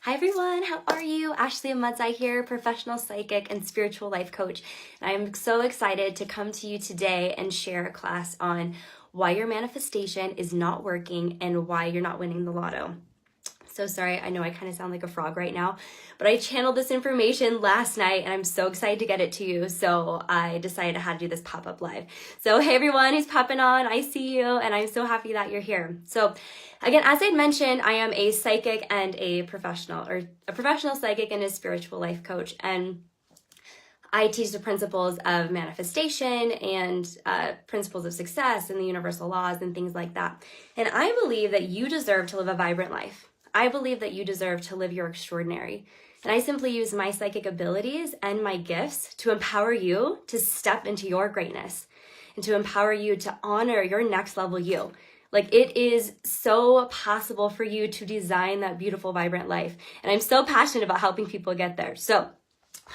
Hi everyone, how are you? Ashley Amudzai here, professional psychic and spiritual life coach. And I'm so excited to come to you today and share a class on why your manifestation is not working and why you're not winning the lotto. So sorry, I know I kind of sound like a frog right now, but I channeled this information last night and I'm so excited to get it to you. So I decided I had to do this pop-up live. So hey everyone who's popping on, I see you and I'm so happy that you're here. So again, as I mentioned, I am a psychic and a professional psychic and a spiritual life coach. And I teach the principles of manifestation and principles of success and the universal laws and things like that. And I believe that you deserve to live a vibrant life. I believe that you deserve to live your extraordinary. And I simply use my psychic abilities and my gifts to empower you to step into your greatness and to empower you to honor your next level you. Like, it is so possible for you to design that beautiful, vibrant life. And I'm so passionate about helping people get there. So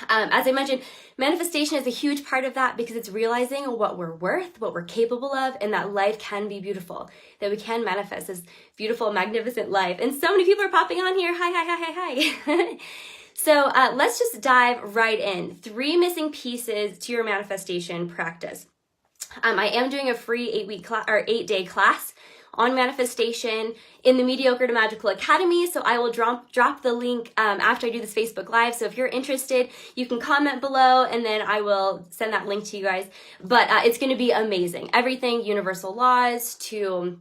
as I mentioned, manifestation is a huge part of that because it's realizing what we're worth, what we're capable of, and that life can be beautiful, that we can manifest this beautiful, magnificent life. And so many people are popping on here. Hi. So let's just dive right in. 3 missing pieces to your manifestation practice. I am doing a free 8-day class on manifestation in the Mediocre to Magical Academy. So I will drop the link after I do this Facebook Live. So if you're interested, you can comment below and then I will send that link to you guys. But it's going to be amazing. Everything universal laws to,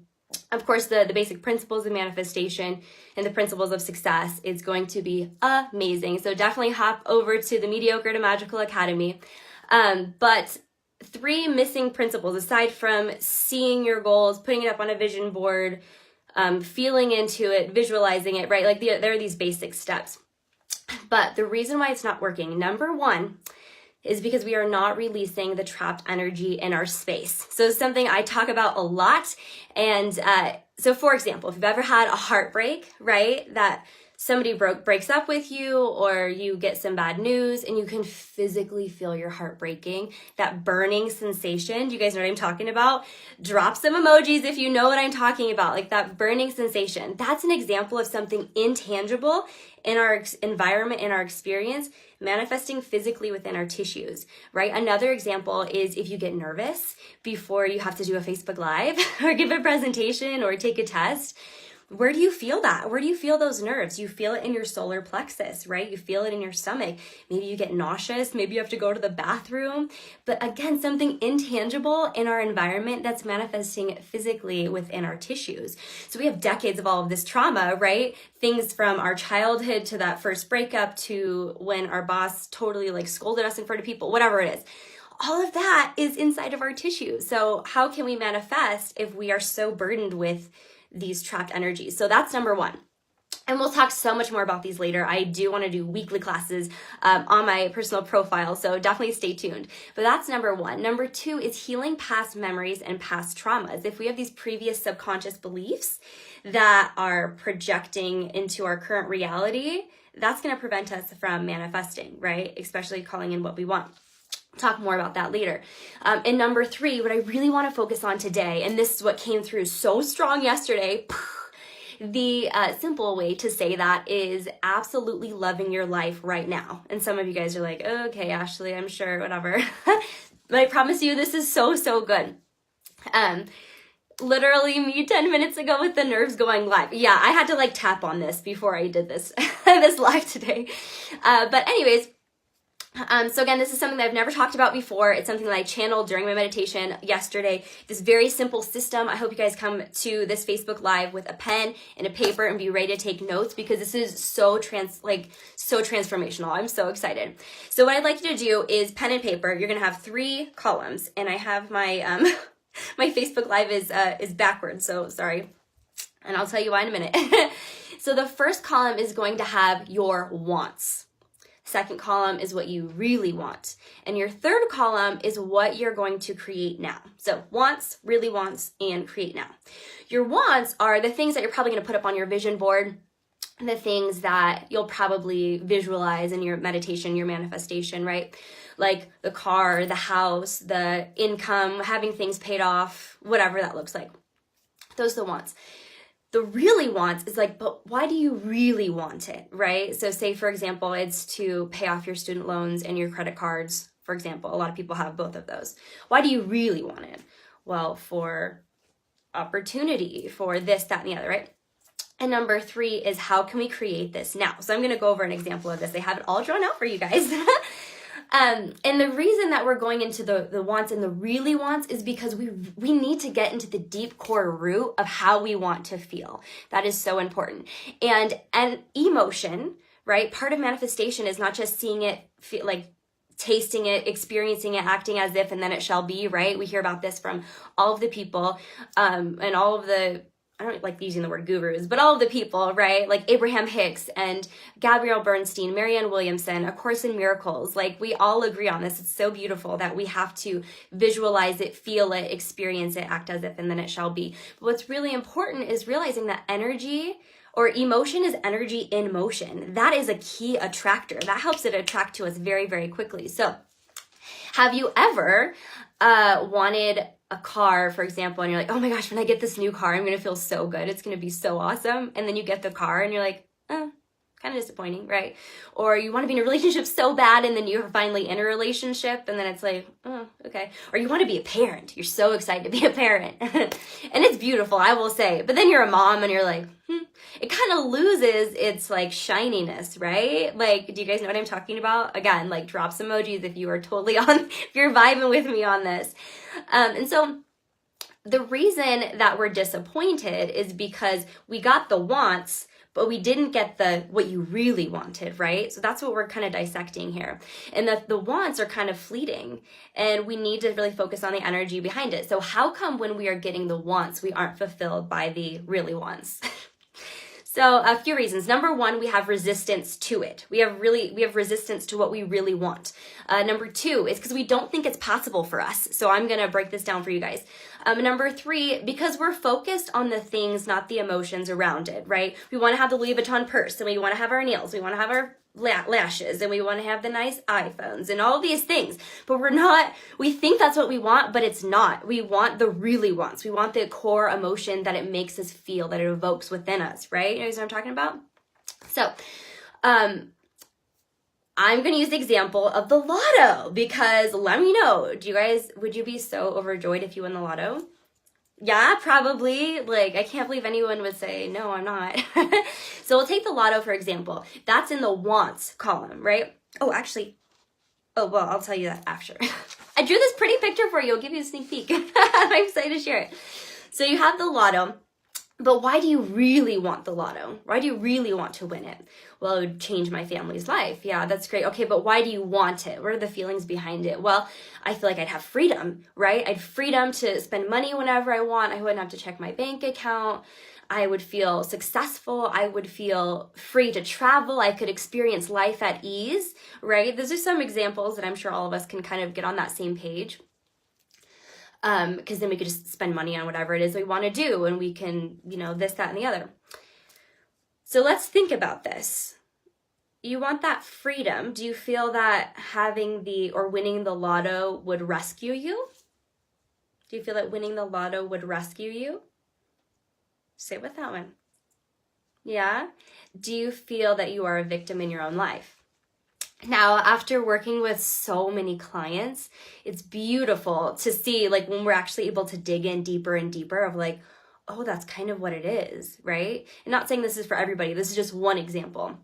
of course, the basic principles of manifestation and the principles of success is going to be amazing. So definitely hop over to the Mediocre to Magical Academy. But 3 missing principles, aside from seeing your goals, putting it up on a vision board, feeling into it, visualizing it, right? Like there are these basic steps. But the reason why it's not working, number 1, is because we are not releasing the trapped energy in our space. So it's something I talk about a lot. And so for example, if you've ever had a heartbreak, right, that somebody breaks up with you or you get some bad news and you can physically feel your heart breaking, that burning sensation. Do you guys know what I'm talking about? Drop some emojis if you know what I'm talking about, like that burning sensation. That's an example of something intangible in our environment, in our experience, manifesting physically within our tissues, right? Another example is if you get nervous before you have to do a Facebook Live or give a presentation or take a test. Where do you feel that? Where do you feel those nerves? You feel it in your solar plexus, right? You feel it in your stomach. Maybe you get nauseous. Maybe you have to go to the bathroom. But again, something intangible in our environment that's manifesting physically within our tissues. So we have decades of all of this trauma, right? Things from our childhood to that first breakup to when our boss totally like scolded us in front of people, whatever it is. All of that is inside of our tissues. So how can we manifest if we are so burdened with these trapped energies? So that's number 1. And we'll talk so much more about these later. I do want to do weekly classes on my personal profile, so definitely stay tuned. But that's number 1. Number 2 is healing past memories and past traumas. If we have these previous subconscious beliefs that are projecting into our current reality, that's going to prevent us from manifesting, right? Especially calling in what we want. Talk more about that later. And number 3, what I really want to focus on today, and this is what came through so strong yesterday, the simple way to say that is absolutely loving your life right now. And some of you guys are like, okay, Ashley, I'm sure, whatever. But I promise you, this is so good. Literally me 10 minutes ago with the nerves going live. Yeah, I had to like tap on this before I did this, this live today. But anyways, so again, this is something that I've never talked about before. It's something that I channeled during my meditation yesterday. This very simple system. I hope you guys come to this Facebook Live with a pen and a paper and be ready to take notes because this is so transformational. I'm so excited. So what I'd like you to do is pen and paper. You're going to have 3 columns, and I have my my Facebook Live is backwards. So sorry, and I'll tell you why in a minute. So the first column is going to have your wants. Second column is what you really want. And your third column is what you're going to create now. So wants, really wants, and create now. Your wants are the things that you're probably going to put up on your vision board, the things that you'll probably visualize in your meditation, your manifestation, right? Like the car, the house, the income, having things paid off, whatever that looks like. Those are the wants. The really wants is like, but why do you really want it, right? So say, for example, it's to pay off your student loans and your credit cards, for example. A lot of people have both of those. Why do you really want it? Well, for opportunity, for this, that, and the other, right? And number 3 is, how can we create this now? So I'm going to go over an example of this. I have it all drawn out for you guys. And the reason that we're going into the wants and the really wants is because we need to get into the deep core root of how we want to feel. That is so important. And emotion, right? Part of manifestation is not just seeing it, like tasting it, experiencing it, acting as if, and then it shall be, right? We hear about this from all of the people, and all of the, I don't like using the word gurus, but all of the people, right? Like Abraham Hicks and Gabrielle Bernstein, Marianne Williamson, A Course in Miracles. Like, we all agree on this. It's so beautiful that we have to visualize it, feel it, experience it, act as if, and then it shall be. But what's really important is realizing that energy or emotion is energy in motion. That is a key attractor. That helps it attract to us very, very quickly. So have you ever wanted a car, for example, and you're like, oh my gosh, when I get this new car, I'm going to feel so good. It's going to be so awesome. And then you get the car and you're like, oh, kind of disappointing, right? Or you want to be in a relationship so bad and then you're finally in a relationship and then it's like, oh, okay. Or you want to be a parent. You're so excited to be a parent. And it's beautiful, I will say. But then you're a mom and you're like, it kind of loses its like shininess, right? Like, do you guys know what I'm talking about? Again, like drop some emojis if you are totally if you're vibing with me on this. And so the reason that we're disappointed is because we got the wants, but we didn't get what you really wanted, right? So that's what we're kind of dissecting here. And the wants are kind of fleeting, and we need to really focus on the energy behind it. So how come when we are getting the wants, we aren't fulfilled by the really wants? So a few reasons. Number 1, we have resistance to it. We have resistance to what we really want. Number 2 is because we don't think it's possible for us. So I'm going to break this down for you guys. Number 3, because we're focused on the things, not the emotions around it, right? We want to have the Louis Vuitton purse, and we want to have our nails. We want to have our lashes, and we want to have the nice iPhones and all these things, but we think that's what we want, but it's not. We want the really wants. We want the core emotion that it makes us feel, that it evokes within us, right? You know what I'm talking about? So, I'm going to use the example of the lotto, because let me know, would you be so overjoyed if you win the lotto? Yeah, probably. Like, I can't believe anyone would say, no, I'm not. So we'll take the lotto, for example. That's in the wants column, right? Oh, actually, well, I'll tell you that after. I drew this pretty picture for you. I'll give you a sneak peek. I'm excited to share it. So you have the lotto, but why do you really want the lotto? Why do you really want to win it? Well, it would change my family's life. Yeah, that's great. Okay, but why do you want it? What are the feelings behind it? Well, I feel like I'd have freedom, right? I'd freedom to spend money whenever I want. I wouldn't have to check my bank account. I would feel successful. I would feel free to travel. I could experience life at ease, right? Those are some examples that I'm sure all of us can kind of get on that same page. Because then we could just spend money on whatever it is we want to do, and we can, this, that, and the other. So let's think about this. You want that freedom. Do you feel that winning the lotto would rescue you? Do you feel that winning the lotto would rescue you? Sit with that one. Yeah? Do you feel that you are a victim in your own life? Now, after working with so many clients, it's beautiful to see, like, when we're actually able to dig in deeper and deeper of like, oh, that's kind of what it is, right? And not saying this is for everybody. This is just one example.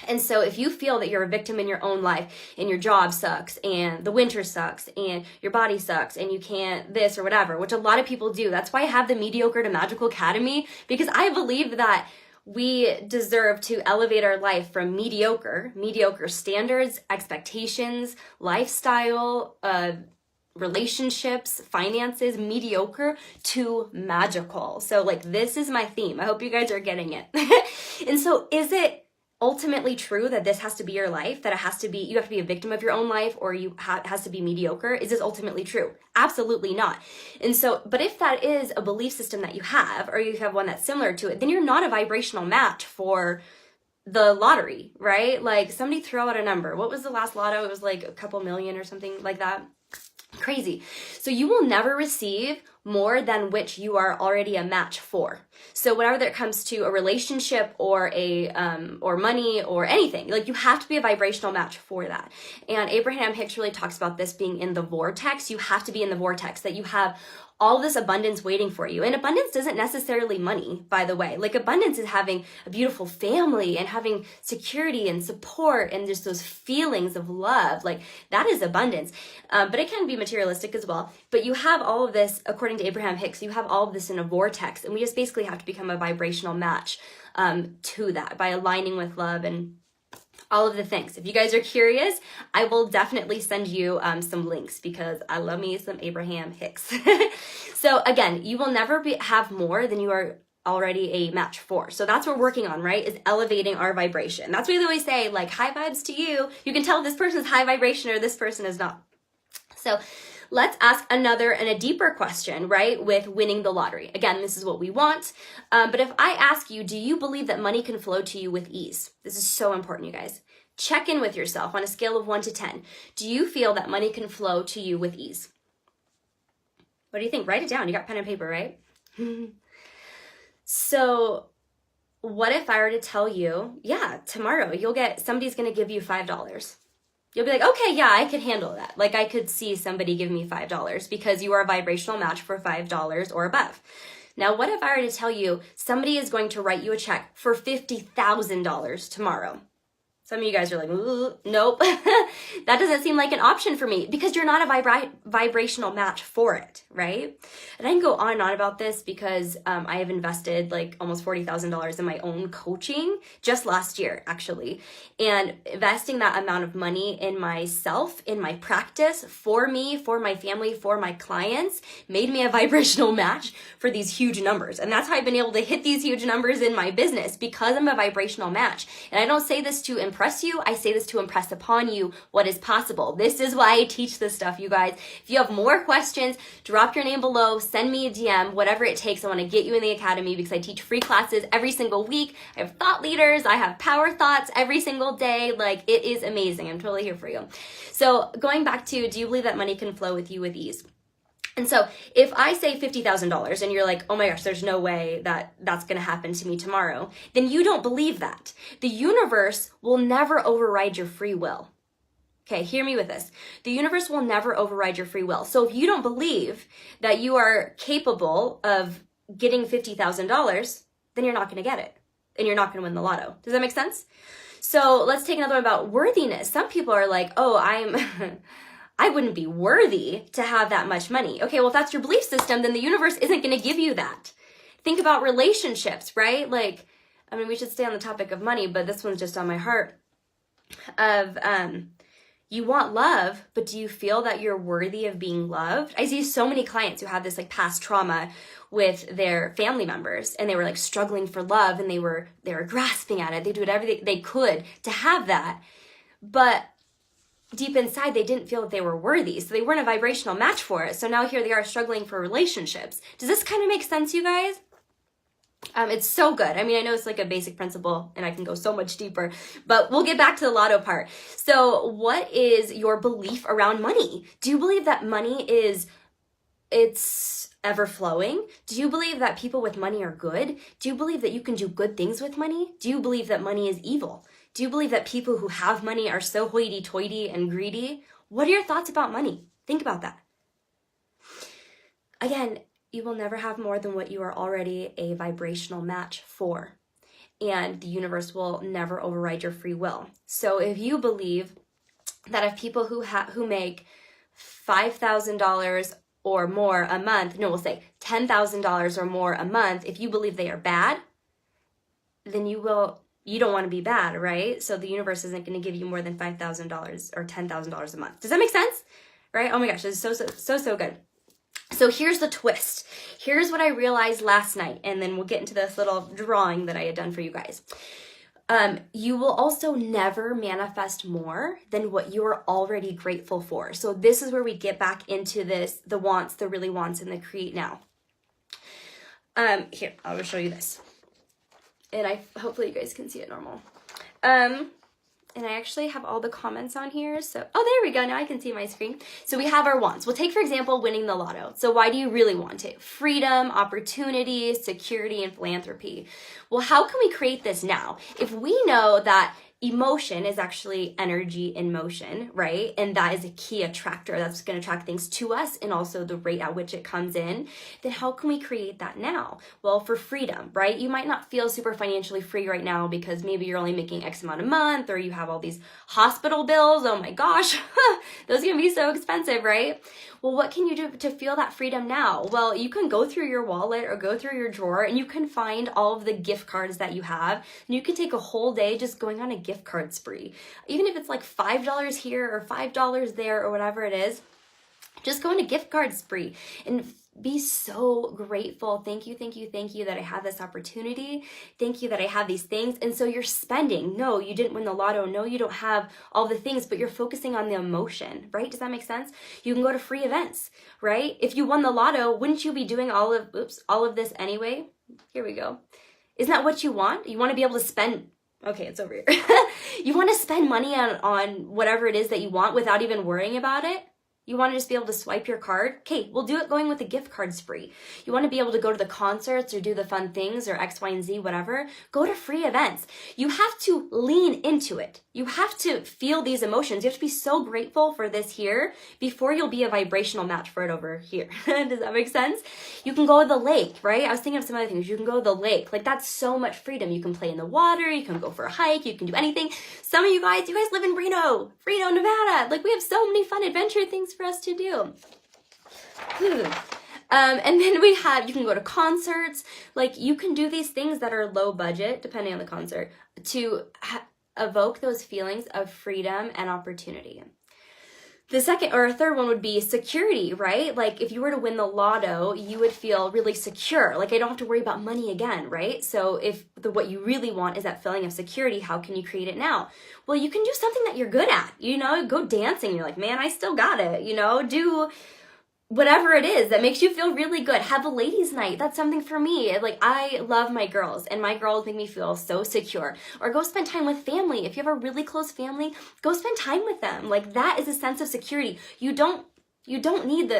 And so if you feel that you're a victim in your own life and your job sucks and the winter sucks and your body sucks and you can't this or whatever, which a lot of people do. That's why I have the Mediocre to Magical Academy, because I believe that we deserve to elevate our life from mediocre standards, expectations, lifestyle, relationships, finances, mediocre to magical. So like, this is my theme. I hope you guys are getting it. And so is it ultimately true that this has to be your life, that you have to be a victim of your own life, or has to be mediocre? Is this ultimately true? Absolutely not. And so, but if that is a belief system that you have, or you have one that's similar to it, then you're not a vibrational match for the lottery, right? Like, somebody throw out a number. What was the last lotto? It was like a couple million or something like that. Crazy. So you will never receive more than which you are already a match for. So whenever it comes to a relationship or or money or anything, like, you have to be a vibrational match for that. And Abraham Hicks really talks about this being in the vortex. You have to be in the vortex, that you have all this abundance waiting for you. And abundance isn't necessarily money, by the way. Like, abundance is having a beautiful family and having security and support and just those feelings of love. Like, that is abundance. But it can be materialistic as well. But you have all of this, according to Abraham Hicks, you have all of this in a vortex. And we just basically have to become a vibrational match to that by aligning with love and all of the things. If you guys are curious, I will definitely send you some links, because I love me some Abraham Hicks. So again, you will never have more than you are already a match for. So that's what we're working on, right? Is elevating our vibration. That's what they always say, like, high vibes to you. You can tell this person is high vibration or this person is not. So let's ask another and a deeper question, right? With winning the lottery. Again, this is what we want. But if I ask you, do you believe that money can flow to you with ease? This is so important, you guys. Check in with yourself on a scale of 1 to 10. Do you feel that money can flow to you with ease? What do you think? Write it down. You got pen and paper, right? So what if I were to tell you, yeah, tomorrow somebody's going to give you $5. You'll be like, okay, yeah, I could handle that. Like, I could see somebody give me $5 because you are a vibrational match for $5 or above. Now, what if I were to tell you somebody is going to write you a check for $50,000 tomorrow? Some of you guys are like, ooh, nope. That doesn't seem like an option for me, because you're not a vibrational match for it, right? And I can go on and on about this, because I have invested like almost $40,000 in my own coaching just last year, actually. And investing that amount of money in myself, in my practice, for me, for my family, for my clients, made me a vibrational match for these huge numbers. And that's how I've been able to hit these huge numbers in my business, because I'm a vibrational match. And I don't say this to impress you. I say this to impress upon you what is possible. This is why I teach this stuff, you guys. If you have more questions, drop your name below, send me a DM, whatever it takes. I want to get you in the academy, because I teach free classes every single week. I have thought leaders. I have power thoughts every single day. Like, it is amazing. I'm totally here for you. So going back to, do you believe that money can flow with you with ease? And so if I say $50,000 and you're like, oh my gosh, there's no way that that's going to happen to me tomorrow, then you don't believe that. The universe will never override your free will. Okay, hear me with this. The universe will never override your free will. So if you don't believe that you are capable of getting $50,000, then you're not going to get it. And you're not going to win the lotto. Does that make sense? So let's take another one about worthiness. Some people are like, oh, I wouldn't be worthy to have that much money. Okay, well, if that's your belief system, then the universe isn't going to give you that. Think about relationships, right? Like, I mean, we should stay on the topic of money, but this one's just on my heart. You want love, but do you feel that you're worthy of being loved? I see so many clients who have this like past trauma with their family members, and they were like struggling for love, and they were grasping at it. They do whatever they could to have that, but deep inside, they didn't feel that they were worthy. So they weren't a vibrational match for it. So now here they are struggling for relationships. Does this kind of make sense, you guys? It's so good. I mean, I know it's like a basic principle and I can go so much deeper, but we'll get back to the lotto part. So what is your belief around money? Do you believe that money it's ever flowing? Do you believe that people with money are good? Do you believe that you can do good things with money? Do you believe that money is evil? Do you believe that people who have money are so hoity-toity and greedy? What are your thoughts about money? Think about that. Again, you will never have more than what you are already a vibrational match for. And the universe will never override your free will. So if you believe that if people who make $5,000 or more a month, no, we'll say $10,000 or more a month, if you believe they are bad, then you don't want to be bad, right? So the universe isn't going to give you more than $5,000 or $10,000 a month. Does that make sense? Right? Oh my gosh, this is so good. So here's the twist. Here's what I realized last night, and then we'll get into this little drawing that I had done for you guys. You will also never manifest more than what you are already grateful for. So this is where we get back into this, the wants, the really wants, and the create now. Here, I'll show you this. And hopefully you guys can see it normal. and I actually have all the comments on here. So, oh, there we go. Now I can see my screen. So we have our wants. We'll take, for example, winning the lotto. So why do you really want it? Freedom, opportunity, security, and philanthropy. Well, how can we create this now? If we know that emotion is actually energy in motion, right? And that is a key attractor that's going to attract things to us, and also the rate at which it comes in. Then how can we create that now? Well, for freedom, right? You might not feel super financially free right now because maybe you're only making X amount a month, or you have all these hospital bills. Oh my gosh, those are going to be so expensive, right? Well, what can you do to feel that freedom now? Well, you can go through your wallet or go through your drawer, and you can find all of the gift cards that you have. And you can take a whole day just going on a gift card spree. Even if it's like $5 here or $5 there or whatever it is, just go on a gift card spree and be so grateful. Thank you, thank you, thank you that I have this opportunity. Thank you that I have these things. And so you're spending. No, you didn't win the lotto. No, you don't have all the things, but you're focusing on the emotion, right? Does that make sense? You can go to free events, right? If you won the lotto, wouldn't you be doing all of this anyway? Here we go. Isn't that what you want? You want to be able to spend. Okay, it's over here. You want to spend money on whatever it is that you want without even worrying about it? You want to just be able to swipe your card? Okay, we'll do it going with a gift card spree. You want to be able to go to the concerts or do the fun things or X, Y, and Z, whatever. Go to free events. You have to lean into it. You have to feel these emotions. You have to be so grateful for this here before you'll be a vibrational match for it over here. Does that make sense? You can go to the lake, right? I was thinking of some other things. You can go to the lake. Like, that's so much freedom. You can play in the water. You can go for a hike. You can do anything. Some of you guys live in Reno, Nevada. Like, we have so many fun adventure things for us to do. And then you can go to concerts. Like, you can do these things that are low budget, depending on the concert, to evoke those feelings of freedom and opportunity. The second or third one would be security, right? Like, if you were to win the lotto, you would feel really secure. Like, I don't have to worry about money again, right? So if what you really want is that feeling of security, how can you create it now? Well, you can do something that you're good at, go dancing. You're like, man, I still got it, do whatever it is that makes you feel really good. Have a ladies' night. That's something for me. Like, I love my girls, and my girls make me feel so secure. Or go spend time with family. If you have a really close family, go spend time with them. Like, that is a sense of security. You don't need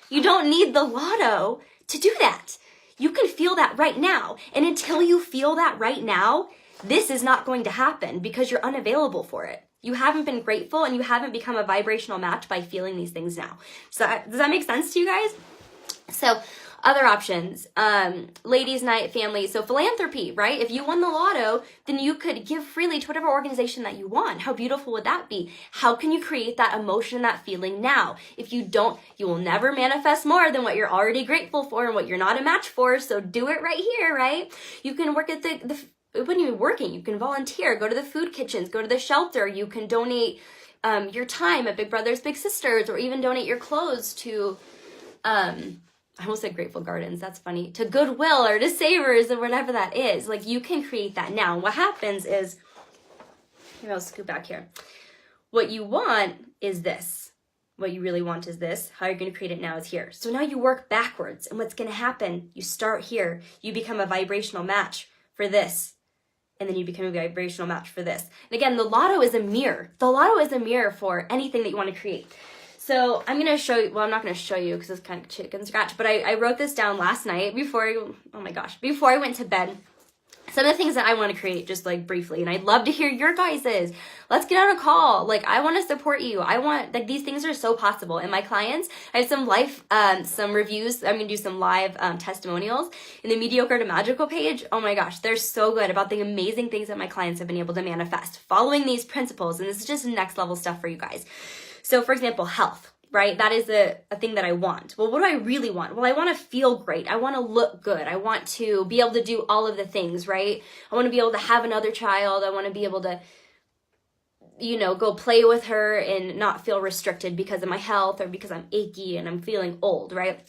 you don't need the lotto to do that. You can feel that right now. And until you feel that right now, this is not going to happen because you're unavailable for it. You haven't been grateful, and you haven't become a vibrational match by feeling these things now. So does that make sense to you guys? So other options, ladies' night, family. So philanthropy, right? If you won the lotto, then you could give freely to whatever organization that you want. How beautiful would that be? How can you create that emotion, that feeling now? If you don't, you will never manifest more than what you're already grateful for and what you're not a match for. So do it right here, right? You can work at it wouldn't even be working. You can volunteer, go to the food kitchens, go to the shelter. You can donate your time at Big Brothers Big Sisters, or even donate your clothes to, I almost said Grateful Gardens. That's funny. To Goodwill or to Savers or whatever that is. Like, you can create that now. What happens is, maybe I'll scoot back here. What you want is this. What you really want is this. How you're going to create it now is here. So now you work backwards. And what's going to happen? You start here. You become a vibrational match for this. And then you become a vibrational match for this. And again, the lotto is a mirror. The lotto is a mirror for anything that you want to create. So I'm going to show you, well, I'm not going to show you because it's kind of chicken scratch, but I wrote this down last night before I went to bed. Some of the things that I want to create, just like briefly, and I'd love to hear your guys's. Let's get on a call. Like, I want to support you. These things are so possible. And my clients, I have some reviews. I'm going to do some live testimonials in the Mediocre to Magical page. Oh my gosh, they're so good about the amazing things that my clients have been able to manifest following these principles. And this is just next level stuff for you guys. So for example, health. Right? That is a thing that I want. Well, what do I really want? Well, I want to feel great. I want to look good. I want to be able to do all of the things, right? I want to be able to have another child. I want to be able to, go play with her and not feel restricted because of my health or because I'm achy and I'm feeling old, right?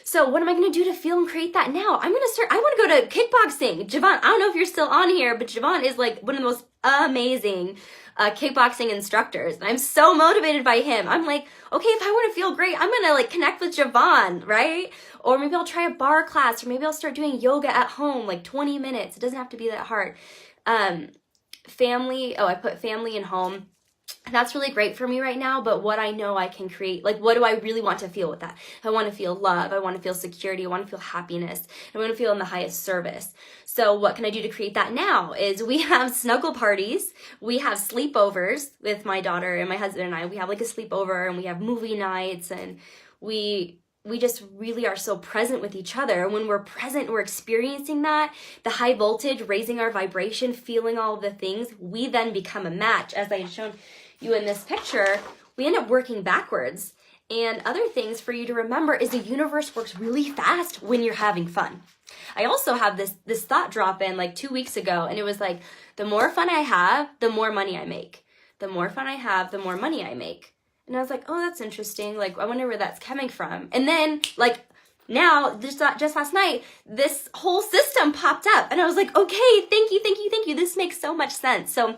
So what am I going to do to feel and create that now? I want to go to kickboxing. Javon, I don't know if you're still on here, but Javon is like one of the most amazing kickboxing instructors. And I'm so motivated by him. I'm like, okay, if I want to feel great, I'm going to connect with Javon, right? Or maybe I'll try a bar class, or maybe I'll start doing yoga at home, 20 minutes. It doesn't have to be that hard. family, I put family and home. That's really great for me right now, but what I know I can create, like, what do I really want to feel with that? I want to feel love. I want to feel security. I want to feel happiness. I want to feel in the highest service. So what can I do to create that now is we have snuggle parties. We have sleepovers with my daughter and my husband and I. We have like a sleepover, and we have movie nights, and we just really are so present with each other. And when we're present, we're experiencing that, the high voltage, raising our vibration, feeling all of the things. We then become a match. As I had shown you in this picture, we end up working backwards. And other things for you to remember is the universe works really fast when you're having fun. I also have this thought drop in like 2 weeks ago, and it was like, the more fun I have, the more money I make. The more fun I have, the more money I make. And I was like, oh, that's interesting. Like, I wonder where that's coming from. And then, like, now, just last night, this whole system popped up. And I was like, okay, thank you. This makes so much sense. So,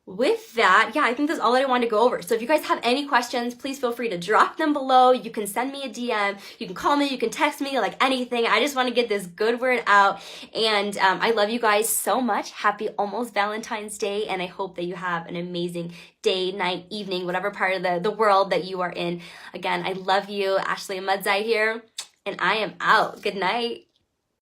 with that, yeah, I think that's all that I wanted to go over. So if you guys have any questions, please feel free to drop them below. You can send me a DM. You can call me. You can text me, like anything. I just want to get this good word out. And I love you guys so much. Happy almost Valentine's Day. And I hope that you have an amazing day, night, evening, whatever part of the world that you are in. Again, I love you. Ashley Mudzai here. And I am out. Good night.